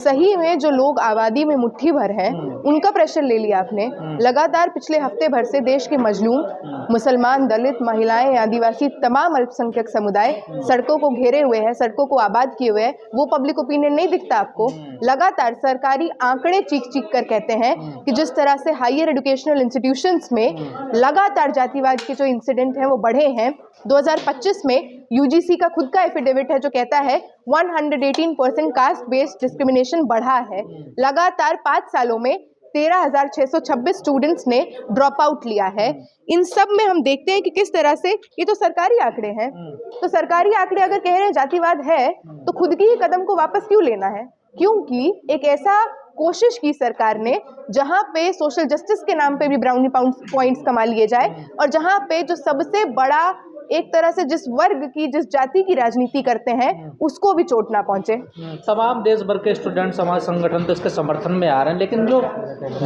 सही में जो लोग आबादी में मुट्ठी भर हैं उनका प्रेशर ले लिया आपने। लगातार पिछले हफ्ते भर से देश के मजलूम मुसलमान, दलित, महिलाएं, आदिवासी, तमाम अल्पसंख्यक समुदाय सड़कों को घेरे हुए हैं, सड़कों को आबाद किए हुए हैं। वो पब्लिक ओपिनियन नहीं दिखता आपको। लगातार सरकारी आंकड़े चीख चीख कर कहते हैं कि जिस तरह से हायर एजुकेशनल इंस्टीट्यूशंस में लगातार जातिवाद के जो इंसिडेंट हैं वो बढ़े हैं। 2025 में यूजीसी का खुद का एफिडेविट है जो कहता है 118% कास्ट बेस्ड डिस्क्रिमिनेशन बढ़ा है। लगातार 5 सालों में 13,626 स्टूडेंट्स ने ड्रॉप आउट लिया है। इन सब में हम देखते हैं कि किस तरह से, ये तो सरकारी आंकड़े हैं, तो सरकारी आंकड़े अगर कह रहे हैं जातिवाद है तो खुद की ही कदम को वापस क्यों लेना है? क्योंकि एक ऐसा कोशिश की सरकार ने जहां पे सोशल जस्टिस के नाम पे भी ब्राउनी पॉइंट्स कमा लिए जाए और जहां पे जो सबसे बड़ा एक तरह से जिस वर्ग की, जिस जाति की राजनीति करते हैं उसको भी चोट ना पहुंचे। तमाम देश भर के स्टूडेंट समाज संगठन तो इसके समर्थन में आ रहे हैं, लेकिन जो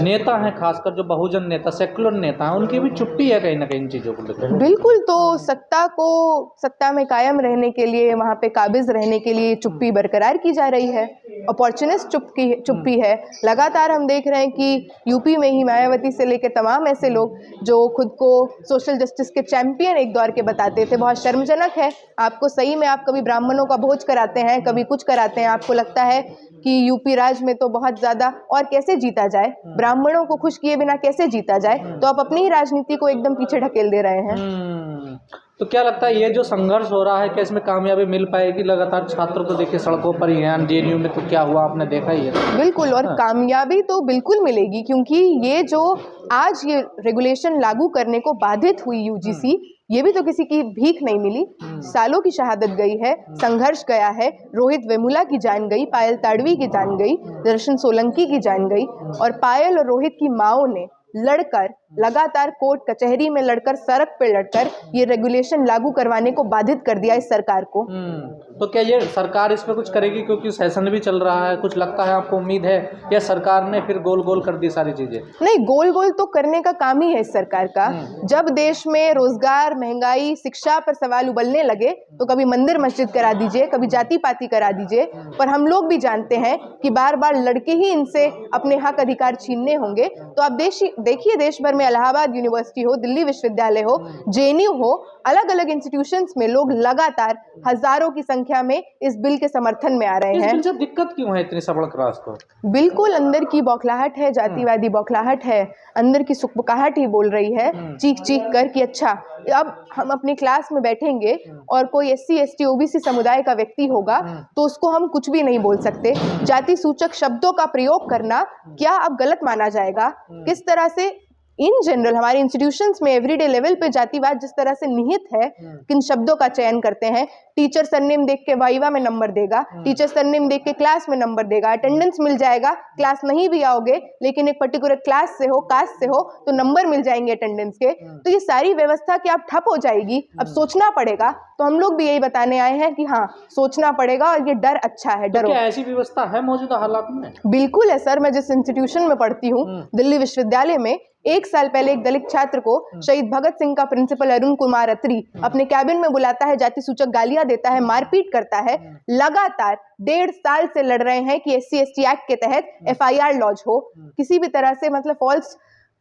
नेता हैं, खासकर जो बहुजन नेता, सेकुलर नेता हैं, उनकी भी चुप्पी है कहीं ना कहीं इन चीज़ों को लेकर। बिल्कुल, तो सत्ता में कायम रहने के लिए, वहाँ पे काबिज रहने के लिए चुप्पी बरकरार की जा रही है। अपॉर्चुनिस्ट चुप्पी है। लगातार हम देख रहे हैं कि यूपी में ही मायावती से लेकर तमाम ऐसे लोग जो खुद को सोशल जस्टिस के चैंपियन एक दौर के बताते थे। बहुत शर्मजनक है। आपको सही में, आप कभी ब्राह्मणों का भोज कराते हैं, कभी कुछ कराते हैं, आपको लगता है कि यूपी राज्य में तो बहुत ज़्यादा, और कैसे जीता जाए, ब्राह्मणों को खुश किए बिना कैसे जीता जाए, तो आप अपनी ही राजनीति को एकदम पीछे ढकेल दे रहे हैं। तो क्या लगता है ये जो संघर्ष हो रहा है, क्या इसमें कामयाबी मिल पाएगी? लगातार छात्रों को देखिए सड़कों पर ही हैं, जेएनयू में तो क्या हुआ आपने देखा ही है। बिल्कुल, और कामयाबी तो बिल्कुल मिलेगी, क्योंकि ये जो आज ये रेगुलेशन लागू करने को बाधित हुई यूजीसी, ये भी तो किसी की भीख नहीं मिली। सालों की शहादत गई है, संघर्ष गया है, रोहित वेमुला की जान गई, पायल ताड़वी की जान गई, दर्शन सोलंकी की जान गई, और पायल और रोहित की माओं ने लड़कर, लगातार कोर्ट कचहरी में लड़कर, सड़क पे लड़कर ये रेगुलेशन लागू करवाने को बाधित कर दिया इस सरकार को। तो क्या ये सरकार इस पे कुछ करेगी? क्योंकि सेशन भी चल रहा है, कुछ लगता है आपको, उम्मीद है या सरकार ने फिर गोल गोल कर दी सारी चीजें? नहीं, गोल गोल तो करने का काम ही है इस सरकार का। जब देश में रोजगार, महंगाई, शिक्षा पर सवाल उबलने लगे तो कभी मंदिर मस्जिद करा दीजिए, कभी जाति पाति करा दीजिए, पर हम लोग भी जानते हैं कि बार बार लड़के ही इनसे अपने हक अधिकार छीनने होंगे। तो आप देखिए, देश भर में इलाहाबाद यूनिवर्सिटी हो, दिल्ली विश्वविद्यालय हो, जेएनयू हो, अलग अलग इंस्टीट्यूशंस में लोग लगातार हजारों की संख्या में इस बिल के समर्थन में आ रहे हैं। इस बिल से दिक्कत क्यों है इतनी सबड़ क्रॉस को? बिल्कुल अंदर की बौखलाहट है, जातिवादी बौखलाहट है, अंदर की सुकबकाहट ही बोल रही है चीख चीख कर कि अच्छा, अब हम अपनी क्लास में बैठेंगे और कोई SC ST OBC समुदाय का व्यक्ति होगा तो उसको हम कुछ भी नहीं बोल सकते। जाति सूचक शब्दों का प्रयोग करना क्या अब गलत माना जाएगा? किस तरह से इन जनरल हमारे इंस्टीट्यूशंस में एवरीडे लेवल पे जातिवाद जिस तरह से निहित है, किन शब्दों का चयन करते हैं। टीचर सरनेम देख के वाइवा में नंबर देगा, टीचर सरनेम देख के क्लास में नंबर देगा, अटेंडेंस मिल जाएगा, क्लास नहीं भी आओगे लेकिन एक पर्टिकुलर क्लास से हो, कास्ट से हो तो नंबर मिल जाएंगे अटेंडेंस के। तो ये सारी व्यवस्था क्या अब ठप हो जाएगी? अब सोचना पड़ेगा। तो हम लोग भी यही बताने आए हैं कि हाँ, सोचना पड़ेगा और ये डर अच्छा है। डरो। क्या ऐसी व्यवस्था है मौजूदा हालात में? बिल्कुल है सर। मैं जिस इंस्टीट्यूशन में पढ़ती हूँ, दिल्ली विश्वविद्यालय में, 1 साल पहले एक दलित छात्र को शहीद भगत सिंह का प्रिंसिपल अरुण कुमार अत्री अपने कैबिन में बुलाता है, जाति सूचक गालियां देता है, मारपीट करता है। लगातार 1.5 साल से लड़ रहे हैं कि SC ST एक्ट के तहत FIR लॉन्च हो। किसी भी तरह से, मतलब फॉल्स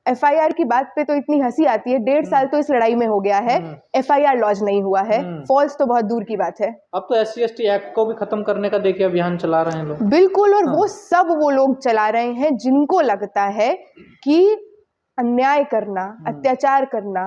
FIR की बात पे तो इतनी हंसी आती है। 1.5 साल तो इस लड़ाई में हो गया है, FIR लॉन्च नहीं हुआ है, फॉल्स तो बहुत दूर की बात है। अब तो SC ST एक्ट को भी खत्म करने का देखिए अभियान चला रहे हैं लोग। बिल्कुल, और वो लोग चला रहे हैं जिनको लगता है कि अन्याय करना, अत्याचार करना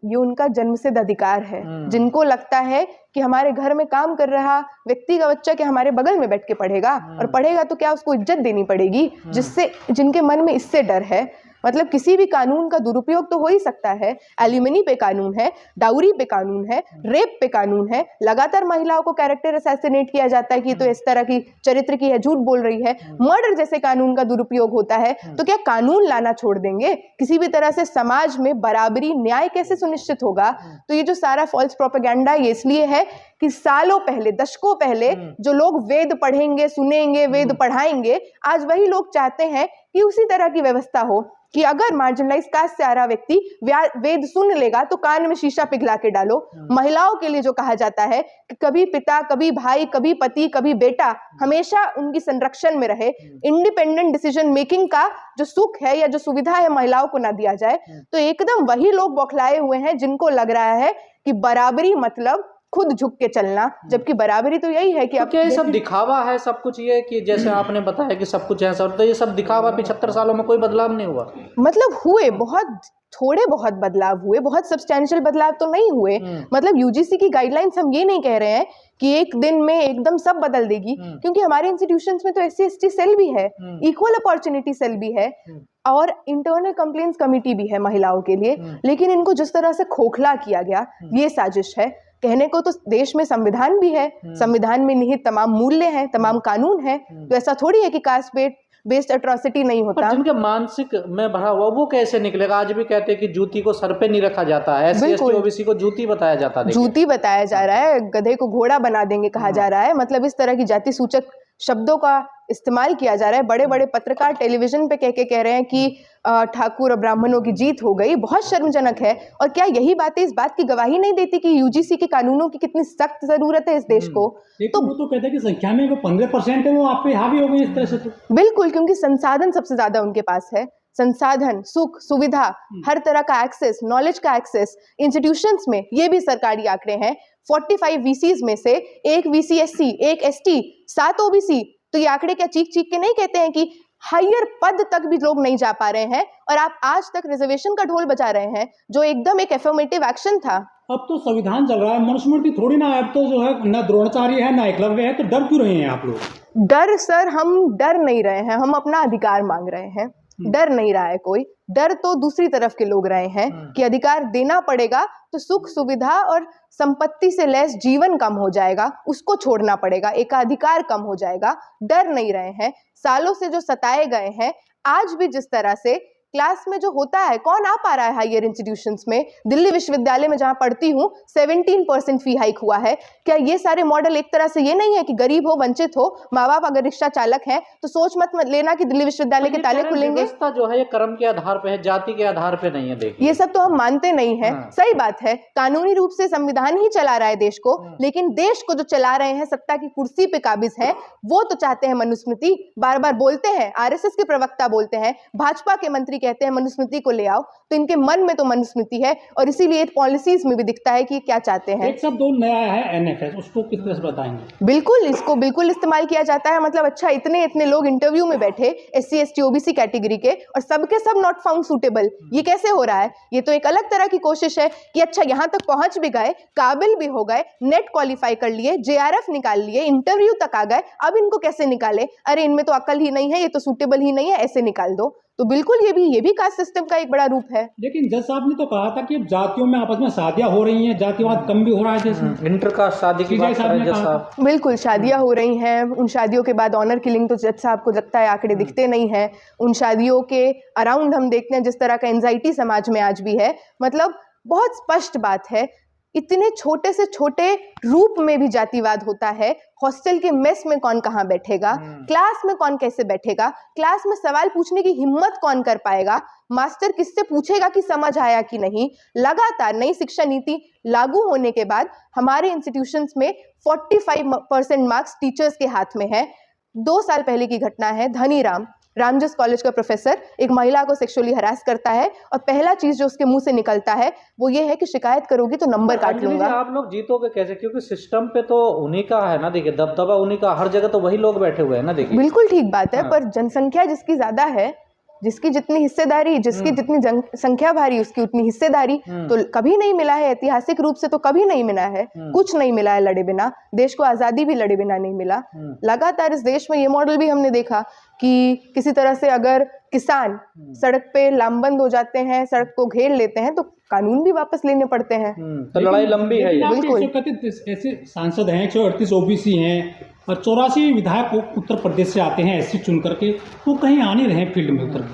ये उनका जन्मसिद्ध अधिकार है। जिनको लगता है कि हमारे घर में काम कर रहा व्यक्ति का बच्चा क्या हमारे बगल में बैठ के पढ़ेगा, और पढ़ेगा तो क्या उसको इज्जत देनी पड़ेगी, जिनके मन में इससे डर है। मतलब किसी भी कानून का दुरुपयोग तो हो ही सकता है। एल्यूमिनी पे कानून है, डाउरी पे कानून है, रेप पे कानून है, लगातार महिलाओं को कैरेक्टर असैसिनेट किया जाता है कि तो इस तरह की चरित्र की है, झूठ बोल रही है, मर्डर जैसे कानून का दुरुपयोग होता है। तो क्या कानून लाना छोड़ देंगे? किसी भी तरह से समाज में बराबरी, न्याय कैसे सुनिश्चित होगा? तो ये जो सारा फॉल्स प्रोपेगेंडा ये इसलिए है कि सालों पहले, दशकों पहले जो लोग वेद पढ़ेंगे, सुनेंगे, वेद पढ़ाएंगे, आज वही लोग चाहते हैं कि उसी तरह की व्यवस्था हो कि अगर मार्जिनलाइज कास्ट से आ रहा व्यक्ति वेद सुन लेगा तो कान में शीशा पिघला के डालो। महिलाओं के लिए जो कहा जाता है कि कभी पिता, कभी भाई, कभी पति, कभी बेटा हमेशा उनकी संरक्षण में रहे, इंडिपेंडेंट डिसीजन मेकिंग का जो सुख है या जो सुविधा है महिलाओं को ना दिया जाए, तो एकदम वही लोग बौखलाए हुए हैं जिनको लग रहा है कि बराबरी मतलब खुद झुक के चलना, जबकि बराबरी तो यही है कि तो क्या ये सब दिखावा है सब कुछ, ये कि जैसे आपने बताया कि सब कुछ ऐसा, तो ये सब दिखावा 75 सालों में कोई बदलाव नहीं हुआ? मतलब हुए, बहुत थोड़े बहुत बदलाव हुए, बहुत सब्सटैंशियल बदलाव तो नहीं हुए। मतलब यूजीसी की गाइडलाइंस हम ये नहीं कह रहे हैं कि एक दिन में एकदम सब बदल देगी, क्योंकि हमारे इंस्टीट्यूशंस में तो SC/ST सेल भी है, इक्वल अपॉर्चुनिटी सेल भी है और इंटरनल कंप्लेंट्स कमेटी भी है महिलाओं के लिए। लेकिन इनको जिस तरह से खोखला किया गया, ये साजिश है। कहने को तो देश में संविधान भी है, संविधान में निहित तमाम मूल्य हैं, तमाम कानून हैं, तो ऐसा थोड़ी है कि कास्ट बेस्ड एट्रोसिटी नहीं होता। जिनके मानसिक में भरा हुआ वो कैसे निकलेगा? आज भी कहते हैं कि जूती को सर पे नहीं रखा जाता है, SC/ST OBC को जूती बताया जाता है। जूती बताया जा रहा है, गधे को घोड़ा बना देंगे कहा जा रहा है। मतलब इस तरह की जाति सूचक शब्दों का इस्तेमाल किया जा रहा है। बड़े बड़े पत्रकार टेलीविजन पे कह रहे हैं कि ठाकुर और ब्राह्मणों की जीत हो गई। बहुत शर्मजनक है। और क्या यही बातें इस बात की गवाही नहीं देती कि यूजीसी के कानूनों की कितनी सख्त जरूरत है इस देश को? तो वो तो कहते हैं कि संख्या में वो 15% है, वो आप पे हावी हो गई इस तरह से। तो बिल्कुल, क्योंकि संसाधन सबसे ज्यादा उनके पास है। संसाधन, सुख, सुविधा, हर तरह का एक्सेस, नॉलेज का एक्सेस इंस्टीट्यूशंस में। ये भी सरकारी आंकड़े हैं। 45 VCs में से एक VC SC, एक ST, 7 OBC। तो ये आंकड़े क्या चीख चीख के नहीं कहते हैं कि हायर पद तक भी लोग नहीं जा पा रहे हैं और आप आज तक रिजर्वेशन का ढोल बजा रहे हैं, जो एकदम एक एफर्मेटिव एक्शन था। अब तो संविधान चल रहा है, मनुस्मृति थोड़ी ना। अब तो जो है ना द्रोणाचार्य है ना एकलव्य है, तो डर क्यों रहे हैं आप लोग? डर सर, हम डर नहीं रहे हैं, हम अपना अधिकार मांग रहे हैं। डर नहीं रहा है कोई। डर तो दूसरी तरफ के लोग रहे हैं कि अधिकार देना पड़ेगा तो सुख सुविधा और संपत्ति से लैस जीवन कम हो जाएगा, उसको छोड़ना पड़ेगा, एकाधिकार कम हो जाएगा। डर नहीं रहे हैं। सालों से जो सताए गए हैं, आज भी जिस तरह से क्लास में जो होता है, कौन आ पा रहा है हायर इंस्टीट्यूशंस में? दिल्ली विश्वविद्यालय में जहां पढ़ती हूँ 17% फी हाइक हुआ है। क्या ये सारे मॉडल एक तरह से ये नहीं है कि गरीब हो, वंचित हो, माँ बाप अगर रिक्शा चालक हैं तो सोच मत लेना कि दिल्ली विश्वविद्यालय के ताले खुलेंगे। व्यवस्था जो है ये कर्म के आधार पे है, जाति के आधार पे नहीं है। देखिए ये सब तो हम मानते नहीं है। सही बात है, कानूनी रूप से संविधान ही चला रहा है देश को, लेकिन देश को जो चला रहे हैं, सत्ता की कुर्सी पे काबिज है, वो तो चाहते हैं मनुस्मृति। बार बार बोलते हैं, RSS के प्रवक्ता बोलते हैं, भाजपा के मंत्री कहते हैं मनुस्मृति को ले आओ, तो इनके मन में तो मनुस्मृति है और इसीलिए पॉलिसीज में भी दिखता है कि क्या चाहते हैं। एक शब्द नया है NFS, उसको किस तरह से बताएंगे? बिल्कुल, इसको बिल्कुल इस्तेमाल किया जाता है। मतलब अच्छा, इतने लोग इंटरव्यू में बैठे SC/ST OBC कैटेगरी के और सबके सब नॉट फाउंड सूटेबल। ये कैसे हो रहा है? ये तो एक अलग तरह की कोशिश है कि अच्छा यहाँ तक पहुंच भी गए, काबिल भी हो गए, नेट क्वालिफाई कर लिए, JRF निकाल लिए, इंटरव्यू तक आ गए, अब इनको कैसे निकाले? अरे इनमें तो अकल ही नहीं है, ये तो सूटेबल ही नहीं है, ऐसे निकाल दो। तो बिल्कुल ये भी कास्ट सिस्टम का एक बड़ा रूप है। लेकिन जज साहब ने तो कहा था कि अब जातियों में आपस में शादियां हो रही हैं, जातिवाद कम भी हो रहा है। जैसे इंटरकास्ट शादी की बात करें जज साहब, बिल्कुल शादियां हो रही हैं। उन शादियों के बाद ऑनर किलिंग तो जज साहब को लगता है आंकड़े दिखते नहीं हैं। उन शादियों के अराउंड हम देखते हैं जिस तरह का एंजाइटी समाज में आज भी है। मतलब बहुत स्पष्ट बात है, इतने छोटे से छोटे रूप में भी जातिवाद होता है। हॉस्टल के मेस में कौन कहाँ बैठेगा, क्लास में कौन कैसे बैठेगा, क्लास में सवाल पूछने की हिम्मत कौन कर पाएगा, मास्टर किससे पूछेगा कि समझ आया कि नहीं। लगातार नई शिक्षा नीति लागू होने के बाद हमारे इंस्टीट्यूशंस में 45% मार्क्स टीचर्स के हाथ में है। 2 साल पहले की घटना है, धनीराम रामजस कॉलेज का प्रोफेसर एक महिला को सेक्सुअली हरास करता है और पहला चीज जो उसके मुंह से निकलता है वो ये है कि शिकायत करोगी तो नंबर काट लूंगा। आप लोग जीतोगे कैसे? क्योंकि सिस्टम पे तो उन्हीं का है ना। देखिए दबदबा उन्हीं का, हर जगह तो वही लोग बैठे हुए हैं ना। देखिए बिल्कुल ठीक बात है, पर जनसंख्या जिसकी ज्यादा है, जिसकी जितनी हिस्सेदारी, जिसकी जितनी संख्या भारी उसकी उतनी हिस्सेदारी, तो कभी नहीं मिला है। ऐतिहासिक रूप से तो कभी नहीं मिला है, कुछ नहीं मिला है लड़े बिना। देश को आजादी भी लड़े बिना नहीं मिला। लगातार इस देश में ये मॉडल भी हमने देखा कि किसी तरह से अगर किसान सड़क पे लामबंद हो जाते हैं, सड़क को घेर लेते हैं, तो कानून भी वापस लेने पड़ते हैं। तो लड़ाई लंबी है। बिल्कुल, ऐसे सांसद हैं 138 OBC हैं और 84 विधायक उत्तर प्रदेश से आते हैं SC चुन करके, वो कहीं आ नहीं रहे फील्ड में उतर।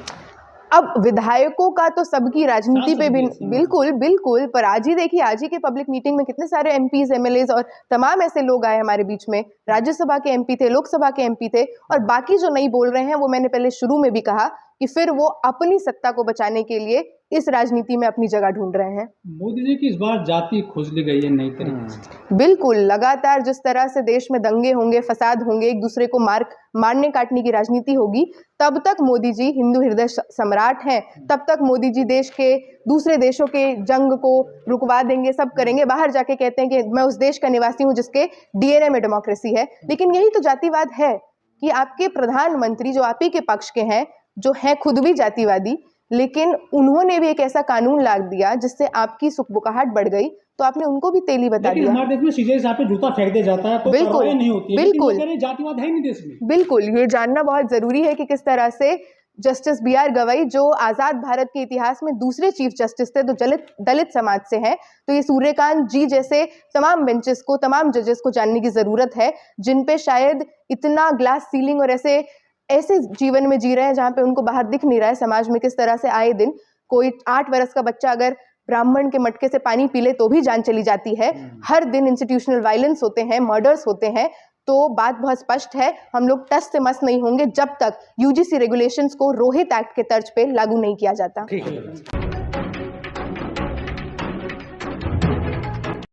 अब विधायकों का तो सबकी राजनीति पे भी बिल्कुल बिल्कुल, पर आज ही देखिए, आज ही के पब्लिक मीटिंग में कितने सारे एमपीज, एमएलएज और तमाम ऐसे लोग आए हमारे बीच में। राज्यसभा के एमपी थे, लोकसभा के एमपी थे, और बाकी जो नहीं बोल रहे हैं वो मैंने पहले शुरू में भी कहा कि फिर वो अपनी सत्ता को बचाने के लिए इस राजनीति में अपनी जगह ढूंढ रहे हैं। मोदी जी की इस बार जाति खोज ली गई है नई तरीके से। बिल्कुल, लगातार जिस तरह से देश में दंगे होंगे, फसाद होंगे, एक दूसरे को मारने काटने की राजनीति होगी, तब तक मोदी जी हिंदू हृदय सम्राट हैं, तब तक मोदी जी देश के दूसरे देशों के जंग को रुकवा देंगे, सब करेंगे। बाहर जाके कहते हैं कि मैं उस देश का निवासी हूं जिसके डीएनए में डेमोक्रेसी है। लेकिन यही तो जातिवाद है कि आपके प्रधानमंत्री जो आप ही के पक्ष के हैं, जो हैं खुद भी जातिवादी, लेकिन उन्होंने भी एक ऐसा कानून ला दिया जिससे आपकी सुखबुकाहट बढ़ गई, तो आपने उनको भी तेली बता दिया। हमारे देश में सीधे साहब पे जूता फेंक दिया जाता है तो कार्रवाई नहीं होती है। बिल्कुल, जातिवाद है नहीं देश में। बिल्कुल, ये जानना बहुत जरूरी है कि किस तरह से जस्टिस BR गवई, जो आजाद भारत के इतिहास में दूसरे चीफ जस्टिस थे, तो दलित समाज से हैं, तो ये सूर्यकांत जी जैसे तमाम बेंचेस को, तमाम जजेस को जानने की जरूरत है, जिन पे शायद इतना ग्लास सीलिंग और ऐसे जीवन में जी रहे हैं जहां पे उनको बाहर दिख नहीं रहा है समाज में किस तरह से आए दिन कोई 8 वर्ष का बच्चा अगर ब्राह्मण के मटके से पानी पी ले तो भी जान चली जाती है। हर दिन इंस्टीट्यूशनल वायलेंस होते हैं, मर्डर्स होते हैं। तो बात बहुत स्पष्ट है, हम लोग टस से मस नहीं होंगे जब तक UGC रेगुलेशंस को रोहित एक्ट के तर्ज पे लागू नहीं किया जाता। ठीक है।